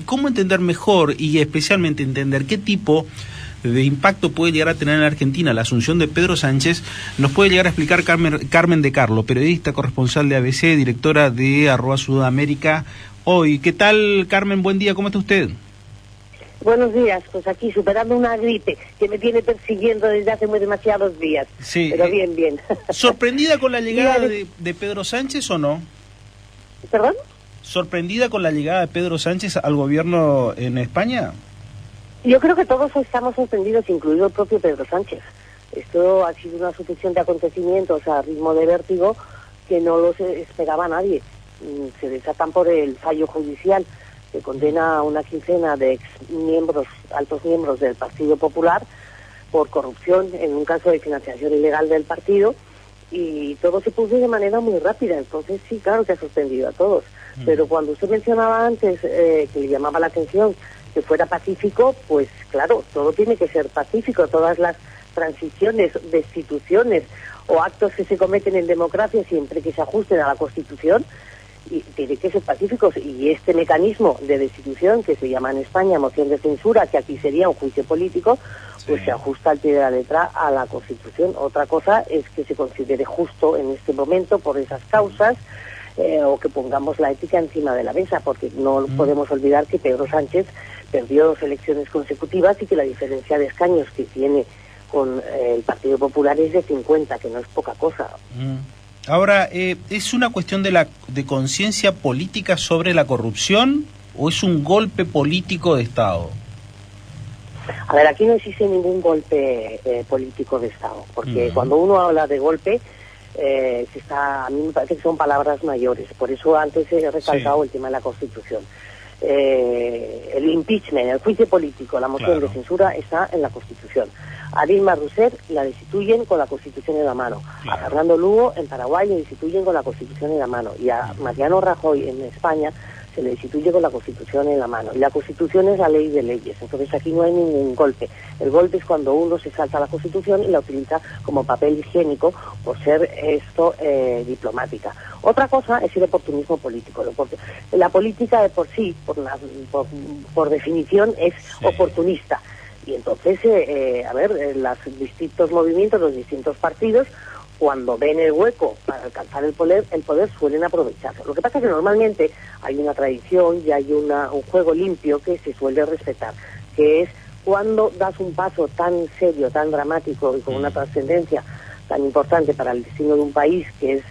¿Cómo entender mejor y especialmente entender qué tipo de impacto puede llegar a tener en la Argentina la asunción de Pedro Sánchez? Nos puede llegar a explicar Carmen de Carlo, periodista, corresponsal de ABC, directora de @Sudamérica Hoy. ¿Qué tal, Carmen? Buen día, ¿cómo está usted? Buenos días, pues aquí superando una gripe que me tiene persiguiendo desde hace demasiados días. Sí, pero bien. ¿Sorprendida con la llegada de Pedro Sánchez o no? ¿Perdón? ¿Sorprendida con la llegada de Pedro Sánchez al gobierno en España? Yo creo que todos estamos sorprendidos, incluido el propio Pedro Sánchez. Esto ha sido una sucesión de acontecimientos a ritmo de vértigo que no los esperaba nadie. Se desatan por el fallo judicial que condena a una quincena de altos miembros del Partido Popular por corrupción en un caso de financiación ilegal del partido, y todo se puso de manera muy rápida. Entonces sí, claro que ha sorprendido a todos. Pero cuando usted mencionaba antes que le llamaba la atención que fuera pacífico, pues claro, todo tiene que ser pacífico. Todas las transiciones, destituciones o actos que se cometen en democracia, siempre que se ajusten a la Constitución, y tiene que ser pacíficos. Y este mecanismo de destitución, que se llama en España moción de censura, que aquí sería un juicio político, pues se ajusta al pie de la letra a la Constitución. Otra cosa es que se considere justo en este momento por esas causas, o que pongamos la ética encima de la mesa, porque no podemos olvidar que Pedro Sánchez perdió 2 elecciones consecutivas y que la diferencia de escaños que tiene con el Partido Popular es de 50, que no es poca cosa. Ahora, ¿es una cuestión de conciencia política sobre la corrupción o es un golpe político de Estado? A ver, aquí no existe ningún golpe político de Estado, porque cuando uno habla de golpe, a mí me parece que son palabras mayores. Por eso antes he recalcado el tema de la Constitución. El impeachment, el juicio político, la moción de censura está en la Constitución. A Dilma Rousseff la destituyen con la Constitución en la mano. A Fernando Lugo en Paraguay le destituyen con la Constitución en la mano. Y a Mariano Rajoy en España se le destituye con la Constitución en la mano. Y la Constitución es la ley de leyes. Entonces aquí no hay ningún golpe. El golpe es cuando uno se salta la Constitución y la utiliza como papel higiénico por ser diplomática. Otra cosa es el oportunismo político. La política de por sí, por definición, es oportunista. Y entonces, los distintos movimientos, los distintos partidos, cuando ven el hueco para alcanzar el poder suelen aprovecharlo. Lo que pasa es que normalmente hay una tradición y hay un juego limpio que se suele respetar, que es cuando das un paso tan serio, tan dramático y con una trascendencia tan importante para el destino de un país, que es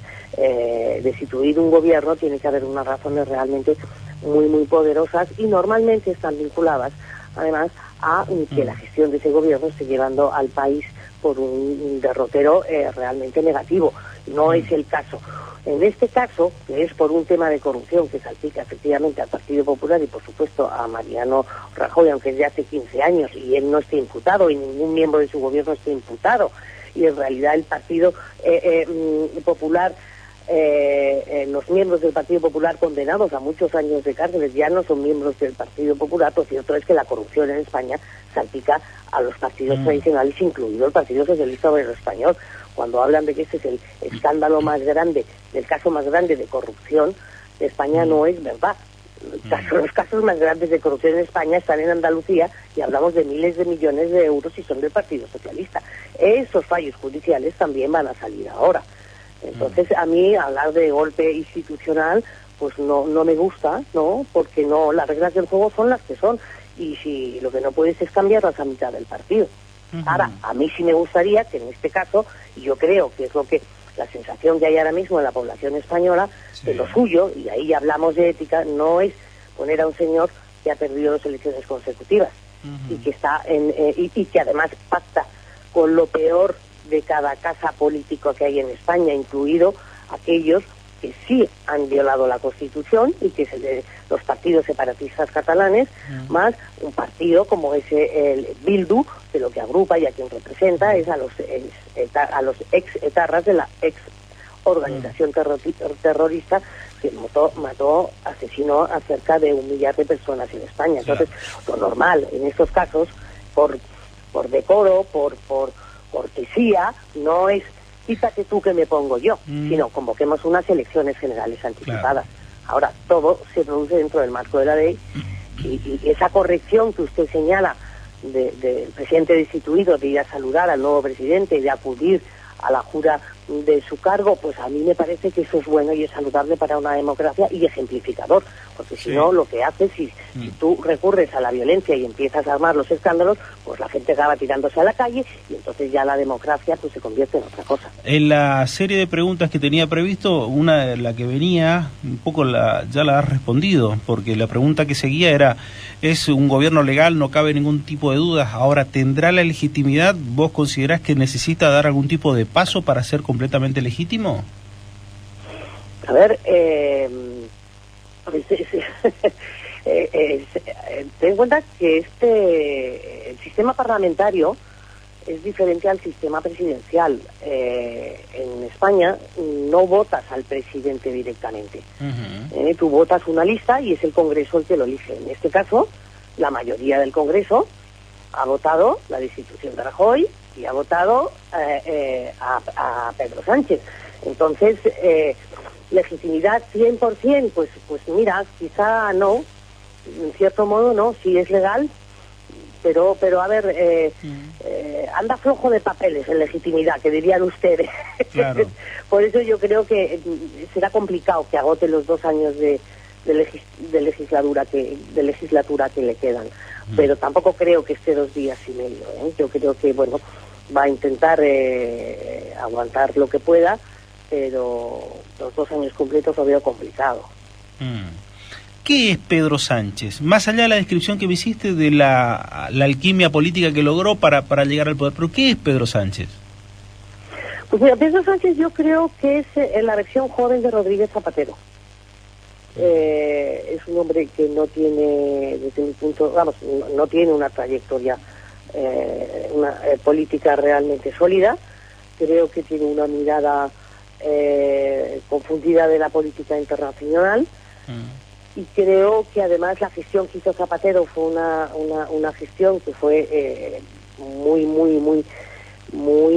destituir un gobierno, tiene que haber unas razones realmente muy, muy poderosas, y normalmente están vinculadas, además, a que la gestión de ese gobierno esté llevando al país por un derrotero realmente negativo. No es el caso. En este caso, que es por un tema de corrupción que salpica efectivamente al Partido Popular y por supuesto a Mariano Rajoy, aunque es de hace 15 años y él no esté imputado y ningún miembro de su gobierno esté imputado, y en realidad el Partido Popular, los miembros del Partido Popular condenados a muchos años de cárcel ya no son miembros del Partido Popular. Lo cierto es que la corrupción en España salpica a los partidos tradicionales, incluido el Partido Socialista Obrero Español. Cuando hablan de que este es el escándalo más grande, el caso más grande de corrupción de España, no es verdad. Los casos más grandes de corrupción en España están en Andalucía y hablamos de miles de millones de euros y son del Partido Socialista. Esos fallos judiciales también van a salir ahora. Entonces, a mí hablar de golpe institucional pues no me gusta, ¿no? Porque no, las reglas del juego son las que son, y si lo que no puedes es cambiarlas a mitad del partido. Ahora, a mí sí me gustaría que en este caso, y yo creo que es lo que la sensación que hay ahora mismo en la población española, que lo suyo, y ahí hablamos de ética, no es poner a un señor que ha perdido 2 elecciones consecutivas y que está y que además pacta con lo peor de cada casa político que hay en España, incluido aquellos que sí han violado la Constitución y que los partidos separatistas catalanes, más un partido como ese el Bildu, que lo que agrupa y a quien representa es a los ex-etarras de la ex-organización terrorista que asesinó a cerca de 1 millar de personas en España. Entonces, lo normal en estos casos, por decoro, por cortesía, no es quítate tú que me pongo yo, sino convoquemos unas elecciones generales anticipadas. Ahora, todo se produce dentro del marco de la ley y esa corrección que usted señala del presidente destituido, de ir a saludar al nuevo presidente, de acudir a la jura de su cargo, pues a mí me parece que eso es bueno y es saludable para una democracia y ejemplificador, porque si no, lo que hace, si tú recurres a la violencia y empiezas a armar los escándalos, pues la gente acaba tirándose a la calle y entonces ya la democracia pues se convierte en otra cosa. En la serie de preguntas que tenía previsto, una de la que venía, un poco ya la has respondido, porque la pregunta que seguía era, ¿es un gobierno legal? No cabe ningún tipo de dudas. Ahora, ¿tendrá la legitimidad? ¿Vos considerás que necesita dar algún tipo de paso para ser completamente legítimo? A ver, ten en cuenta que el sistema parlamentario es diferente al sistema presidencial. En España no votas al presidente directamente. Tú votas una lista y es el Congreso el que lo elige. En este caso, la mayoría del Congreso ha votado la destitución de Rajoy y ha votado a Pedro Sánchez. Entonces, legitimidad 100%, pues mira, quizá no, en cierto modo no, sí es legal, pero a ver, anda flojo de papeles en legitimidad, que dirían ustedes. Claro. Por eso yo creo que será complicado que agote los 2 años de legislatura que le quedan. Pero tampoco creo que esté 2 días y medio. Yo creo que, bueno, va a intentar aguantar lo que pueda, pero los 2 años completos lo veo complicado. ¿Qué es Pedro Sánchez? Más allá de la descripción que me hiciste de la alquimia política que logró para llegar al poder, ¿pero qué es Pedro Sánchez? Pues mira, Pedro Sánchez yo creo que es la versión joven de Rodríguez Zapatero. Es un hombre que no tiene, desde mi punto, no tiene una trayectoria política realmente sólida. Creo que tiene una mirada confundida de la política internacional. Y creo que además la gestión que hizo Zapatero fue una gestión que fue muy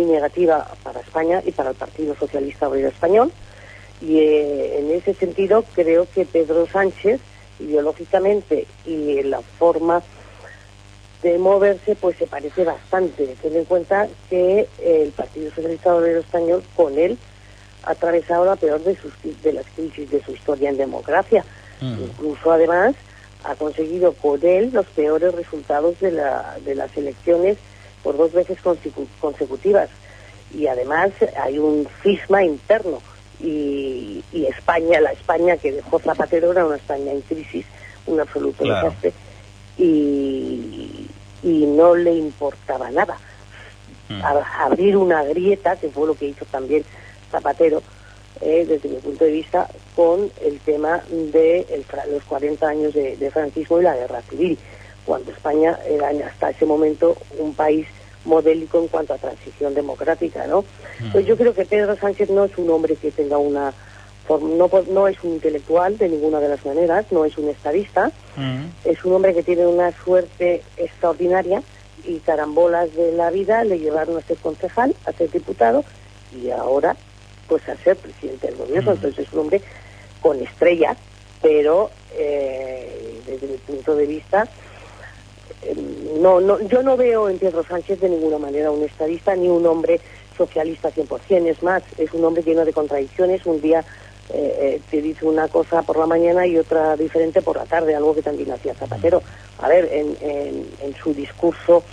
negativa para España y para el Partido Socialista Obrero Español. Y en ese sentido creo que Pedro Sánchez, ideológicamente y la forma de moverse, pues se parece bastante. Ten en cuenta que el Partido Socialista Obrero Español con él ha atravesado la peor de las crisis de su historia en democracia. Incluso además ha conseguido con él los peores resultados de las elecciones por 2 veces consecutivas. Y además hay un cisma interno. Y España, la España que dejó Zapatero era una España en crisis, un absoluto desastre. Y no le importaba nada. Abrir una grieta, que fue lo que hizo también Zapatero, desde mi punto de vista, con el tema de los 40 años de franquismo y la guerra civil, cuando España era hasta ese momento un país modélico en cuanto a transición democrática, ¿no? Pues yo creo que Pedro Sánchez no es un hombre que tenga una no es un intelectual de ninguna de las maneras, no es un estadista, es un hombre que tiene una suerte extraordinaria y carambolas de la vida le llevaron a ser concejal, a ser diputado y ahora pues a ser presidente del gobierno. Entonces es un hombre con estrella, pero desde mi punto de vista yo no veo en Pedro Sánchez de ninguna manera un estadista ni un hombre socialista 100%. Es más, es un hombre lleno de contradicciones. Un día te dice una cosa por la mañana y otra diferente por la tarde, algo que también hacía Zapatero. A ver, en su discurso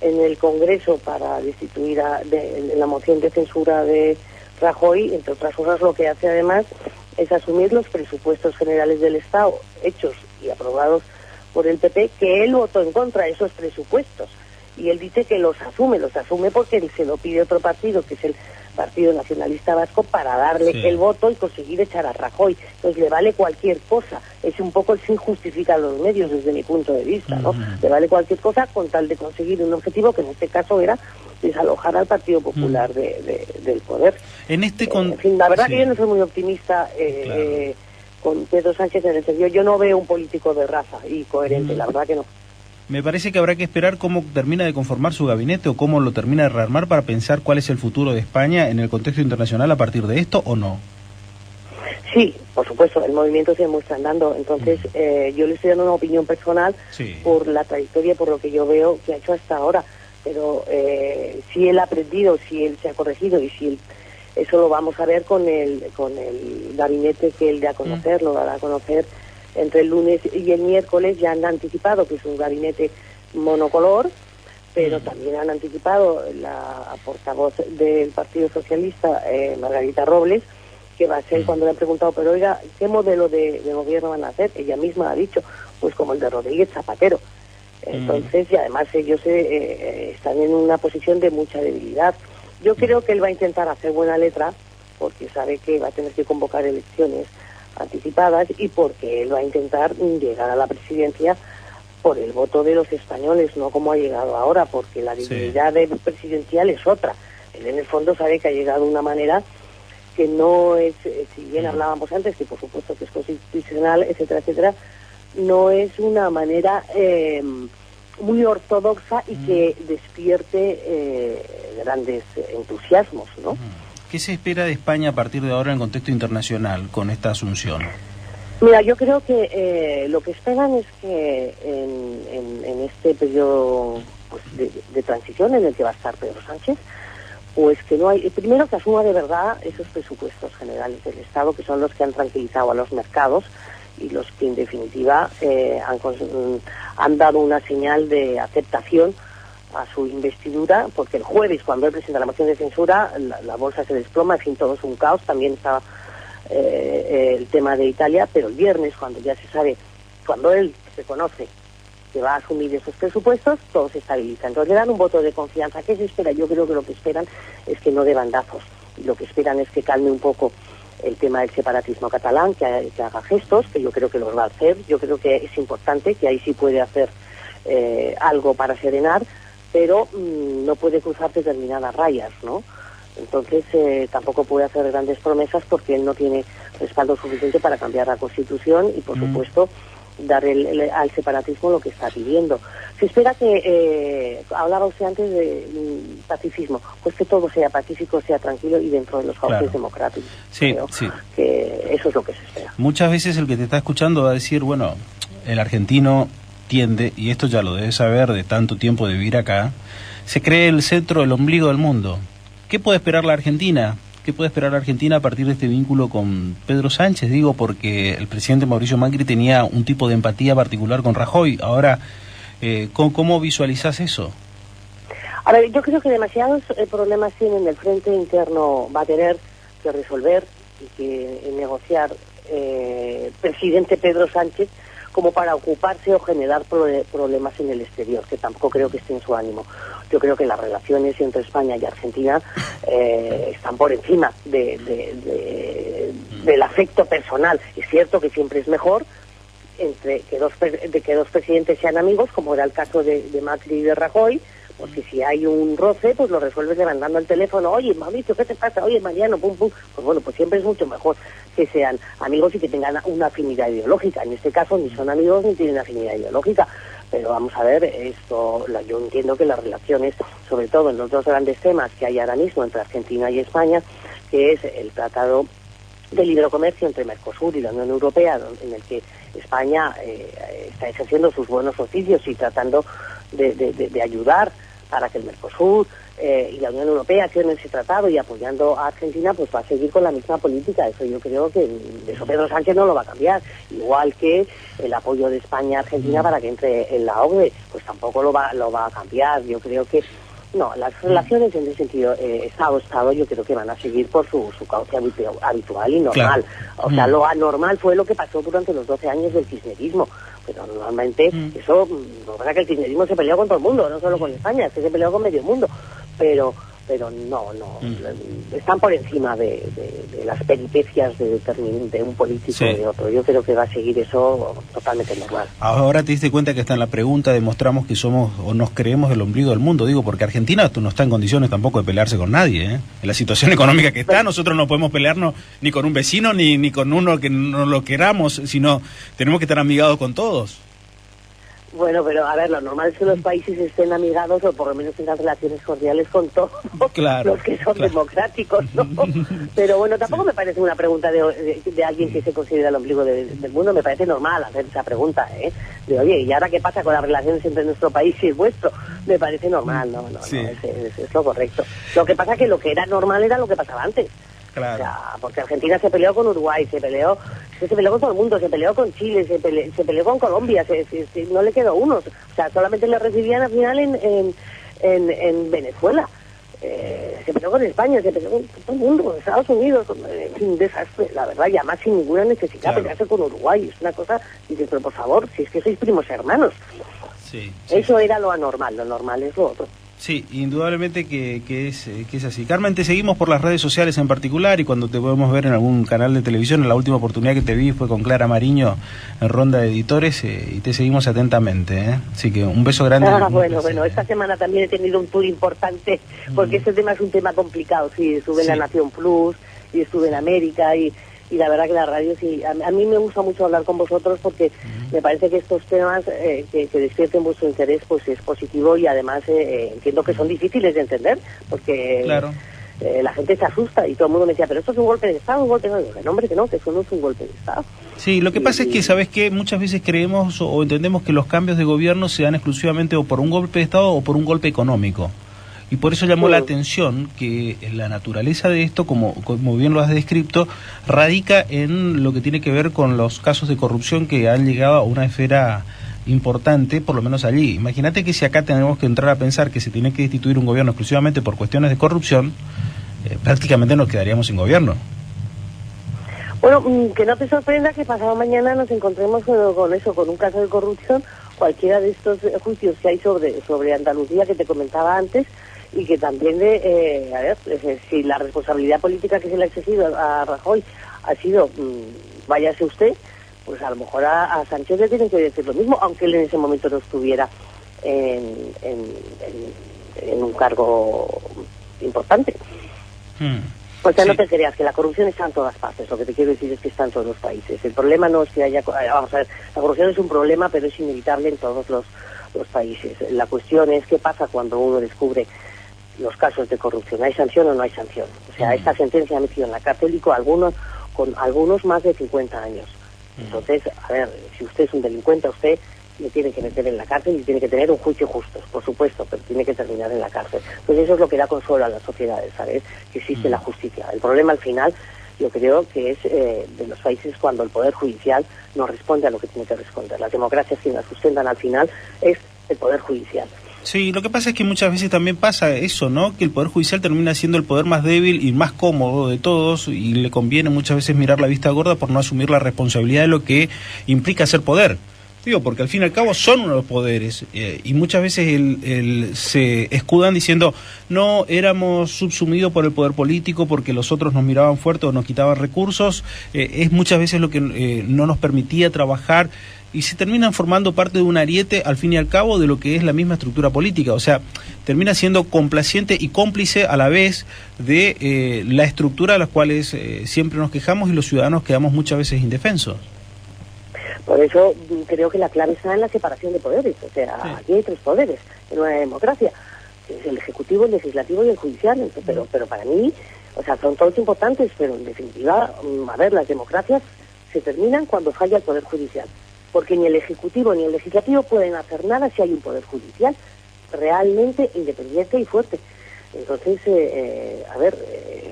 en el Congreso para destituir en la moción de censura de Rajoy, entre otras cosas, lo que hace además es asumir los presupuestos generales del Estado hechos y aprobados por el PP, que él votó en contra de esos presupuestos. Y él dice que los asume porque él se lo pide otro partido, que es el Partido Nacionalista Vasco, para darle el voto y conseguir echar a Rajoy. Entonces le vale cualquier cosa. Es un poco el sin justifica los medios desde mi punto de vista, ¿no? Le vale cualquier cosa con tal de conseguir un objetivo que en este caso era desalojar al Partido Popular del poder. En fin, la verdad que yo no soy muy optimista con Pedro Sánchez en el sentido. Yo no veo un político de raza y coherente, la verdad que no. Me parece que habrá que esperar cómo termina de conformar su gabinete o cómo lo termina de rearmar para pensar cuál es el futuro de España en el contexto internacional a partir de esto, ¿o no? Sí, por supuesto, el movimiento se muestra andando. Entonces, yo le estoy dando una opinión personal por la trayectoria, por lo que yo veo que ha hecho hasta ahora. Pero si él ha aprendido, si él se ha corregido y si él, eso lo vamos a ver con el gabinete que él da a conocer, lo dará a conocer entre el lunes y el miércoles. Ya han anticipado que es un gabinete monocolor, pero también han anticipado la portavoz del Partido Socialista, Margarita Robles, que va a ser, cuando le han preguntado, pero oiga, ¿qué modelo de gobierno van a hacer? Ella misma ha dicho, pues como el de Rodríguez Zapatero. Entonces, y además ellos están en una posición de mucha debilidad. Yo creo que él va a intentar hacer buena letra, porque sabe que va a tener que convocar elecciones anticipadas y porque él va a intentar llegar a la presidencia por el voto de los españoles, no como ha llegado ahora, porque la dignidad presidencial es otra. Él en el fondo sabe que ha llegado de una manera que no es, si bien hablábamos antes, que por supuesto que es constitucional, etcétera, etcétera, no es una manera muy ortodoxa y que despierte grandes entusiasmos, ¿no? ¿Qué se espera de España a partir de ahora en el contexto internacional con esta asunción? Mira, yo creo que lo que esperan es que en este periodo pues, de transición en el que va a estar Pedro Sánchez, pues que no hay, primero que asuma de verdad esos presupuestos generales del Estado, que son los que han tranquilizado a los mercados y los que en definitiva han dado una señal de aceptación a su investidura, porque el jueves, cuando él presenta la moción de censura, la bolsa se desploma, en fin, todo es un caos. También estaba el tema de Italia, pero el viernes, cuando ya se sabe, cuando él reconoce que va a asumir esos presupuestos, todo se estabiliza. Entonces le dan un voto de confianza. ¿Qué se espera? Yo creo que lo que esperan es que no dé bandazos. Y lo que esperan es que calme un poco el tema del separatismo catalán, que haga gestos, que yo creo que los va a hacer. Yo creo que es importante, que ahí sí puede hacer algo para serenar, pero no puede cruzar determinadas rayas, ¿no? Entonces tampoco puede hacer grandes promesas porque él no tiene respaldo suficiente para cambiar la Constitución y, por supuesto, dar al separatismo lo que está pidiendo. Se espera que, hablaba usted antes de pacifismo, pues que todo sea pacífico, sea tranquilo y dentro de los cauces democráticos. Sí, Creo sí. que eso es lo que se espera. Muchas veces el que te está escuchando va a decir, bueno, el argentino tiende, y esto ya lo debes saber de tanto tiempo de vivir acá, se cree el centro, el ombligo del mundo. ¿Qué puede esperar la Argentina? ¿Qué puede esperar la Argentina a partir de este vínculo con Pedro Sánchez? Digo, porque el presidente Mauricio Macri tenía un tipo de empatía particular con Rajoy. Ahora, ¿cómo visualizás eso? A ver, yo creo que demasiados problemas tienen el frente interno, va a tener que resolver y que negociar presidente Pedro Sánchez, como para ocuparse o generar problemas en el exterior, que tampoco creo que esté en su ánimo. Yo creo que las relaciones entre España y Argentina están por encima del afecto personal. Es cierto que siempre es mejor que dos presidentes sean amigos, como era el caso de Macri y de Rajoy, porque si hay un roce, pues lo resuelves levantando el teléfono. Oye, Mauricio, ¿qué te pasa? Oye, Mariano, pum, pum. Pues bueno, pues siempre es mucho mejor que sean amigos y que tengan una afinidad ideológica. En este caso ni son amigos ni tienen afinidad ideológica. Pero vamos a ver, yo entiendo que las relaciones, sobre todo en los dos grandes temas que hay ahora mismo entre Argentina y España, que es el Tratado de Libre Comercio entre Mercosur y la Unión Europea, en el que España está ejerciendo sus buenos oficios y tratando de ayudar para que el Mercosur y la Unión Europea firmen ese tratado, y apoyando a Argentina, pues va a seguir con la misma política. Eso yo creo que eso Pedro Sánchez no lo va a cambiar, igual que el apoyo de España a Argentina para que entre en la OCDE, pues tampoco lo va a cambiar. Yo creo que no, las relaciones en ese sentido, Estado-Estado, yo creo que van a seguir por su cauce habitual y normal. Claro. O sea, lo anormal fue lo que pasó durante los 12 años del kirchnerismo. Pero normalmente eso, lo que pasa es que el kirchnerismo se peleó con todo el mundo, no solo con España, es que se peleó con medio mundo. Pero no, están por encima de las peripecias de un político o de otro. Yo creo que va a seguir eso totalmente normal. Ahora te diste cuenta que está en la pregunta, demostramos que somos o nos creemos el ombligo del mundo, digo, porque Argentina no está en condiciones tampoco de pelearse con nadie, ¿eh? En la situación económica que está, nosotros no podemos pelearnos ni con un vecino ni con uno que no lo queramos, sino tenemos que estar amigados con todos. Bueno, pero a ver, lo normal es que los países estén amigados o por lo menos tengan relaciones cordiales con todos los que son democráticos, ¿no? Pero bueno, tampoco me parece una pregunta de alguien que se considera el ombligo del mundo, me parece normal hacer esa pregunta, ¿eh? De oye, ¿y ahora qué pasa con las relaciones entre nuestro país y el vuestro? Me parece normal, no, es lo correcto. Lo que pasa es que lo que era normal era lo que pasaba antes. Claro. O sea, porque Argentina se peleó con Uruguay, se peleó con todo el mundo, se peleó con Chile, se peleó con Colombia, no le quedó uno. O sea, solamente le recibían al final en Venezuela. Se peleó con España, se peleó con todo el mundo, con Estados Unidos, un desastre, la verdad, y además sin ninguna necesidad pelearse con Uruguay. Es una cosa, dices, pero por favor, si es que sois primos hermanos. Eso era lo anormal, lo normal es lo otro. Sí, indudablemente que es así. Carmen, te seguimos por las redes sociales en particular y cuando te podemos ver en algún canal de televisión. En la última oportunidad que te vi fue con Clara Mariño en Ronda de Editores y te seguimos atentamente, ¿eh? Así que un beso grande. Bueno, esta semana también he tenido un tour importante porque este tema es un tema complicado. Sí, estuve en La Nación Plus y estuve en América y la verdad que la radio sí, a mí me gusta mucho hablar con vosotros porque me parece que estos temas que despierten vuestro interés pues es positivo y además entiendo que son difíciles de entender porque la gente se asusta y todo el mundo me decía, pero esto es un golpe de Estado, un golpe de Estado. No, hombre, que no, que eso no es un golpe de Estado. Sí, lo que pasa es que, ¿sabes qué? Muchas veces creemos o entendemos que los cambios de gobierno se dan exclusivamente o por un golpe de Estado o por un golpe económico. Y por eso llamó la atención que la naturaleza de esto, como bien lo has descrito, radica en lo que tiene que ver con los casos de corrupción que han llegado a una esfera importante, por lo menos allí. Imagínate que si acá tenemos que entrar a pensar que se tiene que destituir un gobierno exclusivamente por cuestiones de corrupción, prácticamente nos quedaríamos sin gobierno. Bueno, que no te sorprenda que pasado mañana nos encontremos con un caso de corrupción, cualquiera de estos juicios que hay sobre Andalucía que te comentaba antes, y que también si la responsabilidad política que se le ha exigido a Rajoy ha sido váyase usted, pues a lo mejor a Sánchez le tienen que decir lo mismo, aunque él en ese momento no estuviera en un cargo importante. O sea, no te creas que la corrupción está en todas partes, lo que te quiero decir es que está en todos los países. El problema no es que haya... Vamos a ver, la corrupción es un problema, pero es inevitable en todos los países. La cuestión es qué pasa cuando uno descubre los casos de corrupción. ¿Hay sanción o no hay sanción? O sea, esta sentencia ha metido en la cárcel y con algunos más de 50 años. Entonces, a ver, si usted es un delincuente, usted le tiene que meter en la cárcel y tiene que tener un juicio justo, por supuesto, pero tiene que terminar en la cárcel. Pues eso es lo que da consuelo a las sociedades, ¿sabes? Que existe la justicia. El problema al final, yo creo que es de los países cuando el Poder Judicial no responde a lo que tiene que responder. Las democracias quienes las sustentan al final es el Poder Judicial. Sí, lo que pasa es que muchas veces también pasa eso, ¿no? Que el Poder Judicial termina siendo el poder más débil y más cómodo de todos y le conviene muchas veces mirar la vista gorda por no asumir la responsabilidad de lo que implica ser poder. Digo, porque al fin y al cabo son uno de los poderes y muchas veces se escudan diciendo no, éramos subsumidos por el poder político porque los otros nos miraban fuerte o nos quitaban recursos, es muchas veces lo que no nos permitía trabajar y se terminan formando parte de un ariete al fin y al cabo de lo que es la misma estructura política, o sea, termina siendo complaciente y cómplice a la vez de la estructura a la cual siempre nos quejamos y los ciudadanos quedamos muchas veces indefensos. Por eso creo que la clave está en la separación de poderes. O sea, aquí hay tres poderes en una democracia. Es el ejecutivo, el legislativo y el judicial. Pero para mí, o sea, son todos importantes, pero en definitiva, a ver, las democracias se terminan cuando falla el poder judicial. Porque ni el ejecutivo ni el legislativo pueden hacer nada si hay un poder judicial realmente independiente y fuerte. Entonces,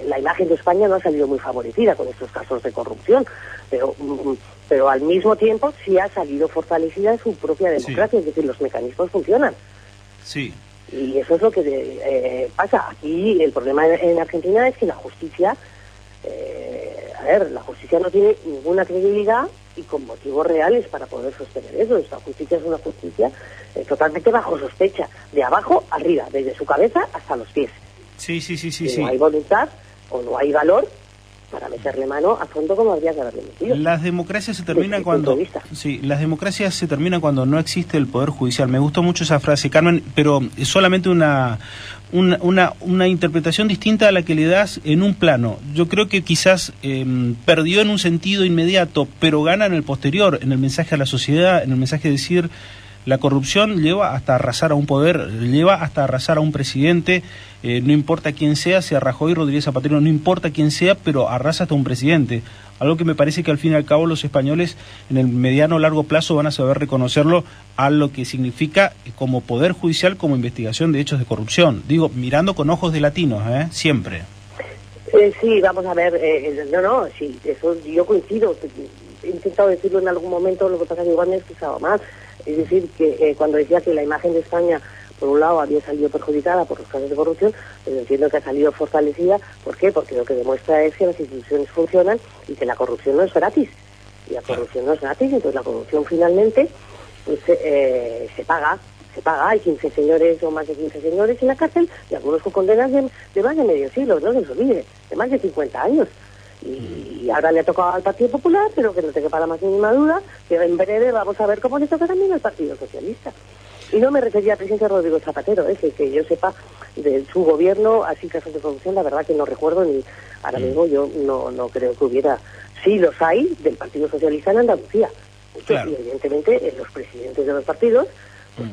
la imagen de España no ha salido muy favorecida con estos casos de corrupción, pero al mismo tiempo sí ha salido fortalecida su propia democracia, es decir, los mecanismos funcionan. Sí. Y eso es lo que pasa. Aquí el problema en Argentina es que la justicia, la justicia no tiene ninguna credibilidad y con motivos reales para poder sostener eso. Esta justicia es una justicia totalmente bajo sospecha, de abajo arriba, desde su cabeza hasta los pies. Sí. No hay voluntad o no hay valor para meterle mano a fondo como habría que haberle metido. Las democracias se terminan cuando no existe el poder judicial. Me gustó mucho esa frase, Carmen, pero es solamente una interpretación distinta a la que le das en un plano. Yo creo que quizás perdió en un sentido inmediato, pero gana en el posterior, en el mensaje a la sociedad, en el mensaje de decir La corrupción lleva hasta arrasar a un poder, lleva hasta arrasar a un presidente, no importa quién sea Rajoy, Rodríguez Zapatero, no importa quién sea, pero arrasa hasta un presidente. Algo que me parece que al fin y al cabo los españoles en el mediano o largo plazo van a saber reconocerlo a lo que significa como poder judicial, como investigación de hechos de corrupción. Digo, mirando con ojos de latinos, siempre. Sí, vamos a ver, sí, eso yo coincido. He intentado decirlo en algún momento, lo que pasa es que igual me he expresado mal. Es decir, que cuando decía que la imagen de España, por un lado, había salido perjudicada por los casos de corrupción, pues entiendo que ha salido fortalecida. ¿Por qué? Porque lo que demuestra es que las instituciones funcionan y que la corrupción no es gratis. Y la corrupción no es gratis, entonces la corrupción finalmente pues, se paga. Hay 15 señores o más de 15 señores en la cárcel y algunos con condenas de más de medio siglo, no se os olvide, de más de 50 años. Y ahora le ha tocado al Partido Popular, pero que no te quepa la más mínima duda, que en breve vamos a ver cómo le toca también al Partido Socialista. Y no me refería al presidente Rodrigo Zapatero, que yo sepa de su gobierno, así casos de corrupción, la verdad que no recuerdo ni ahora mismo, yo no creo que hubiera. Sí los hay del Partido Socialista en Andalucía. Claro. Y evidentemente los presidentes de los partidos pues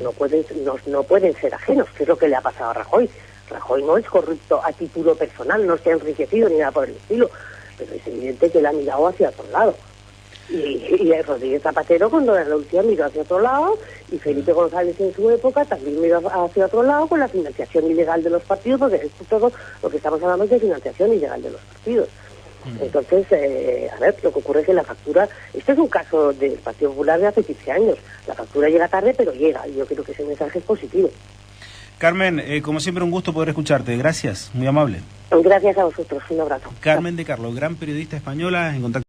no pueden ser ajenos, que es lo que le ha pasado a Rajoy. Rajoy no es corrupto a título personal, no se ha enriquecido ni nada por el estilo, pero es evidente que él ha mirado hacia otro lado. Y Rodríguez Zapatero con Don Andalucía miró hacia otro lado, y Felipe González en su época también miró hacia otro lado con la financiación ilegal de los partidos, porque esto todo lo que estamos hablando es de financiación ilegal de los partidos. Entonces, a ver, lo que ocurre es que la factura, este es un caso del Partido Popular de hace 15 años, la factura llega tarde, pero llega, y yo creo que ese mensaje es positivo. Carmen, como siempre un gusto poder escucharte, gracias, muy amable. Gracias a vosotros, un abrazo. Carmen de Carlo, gran periodista española, en contacto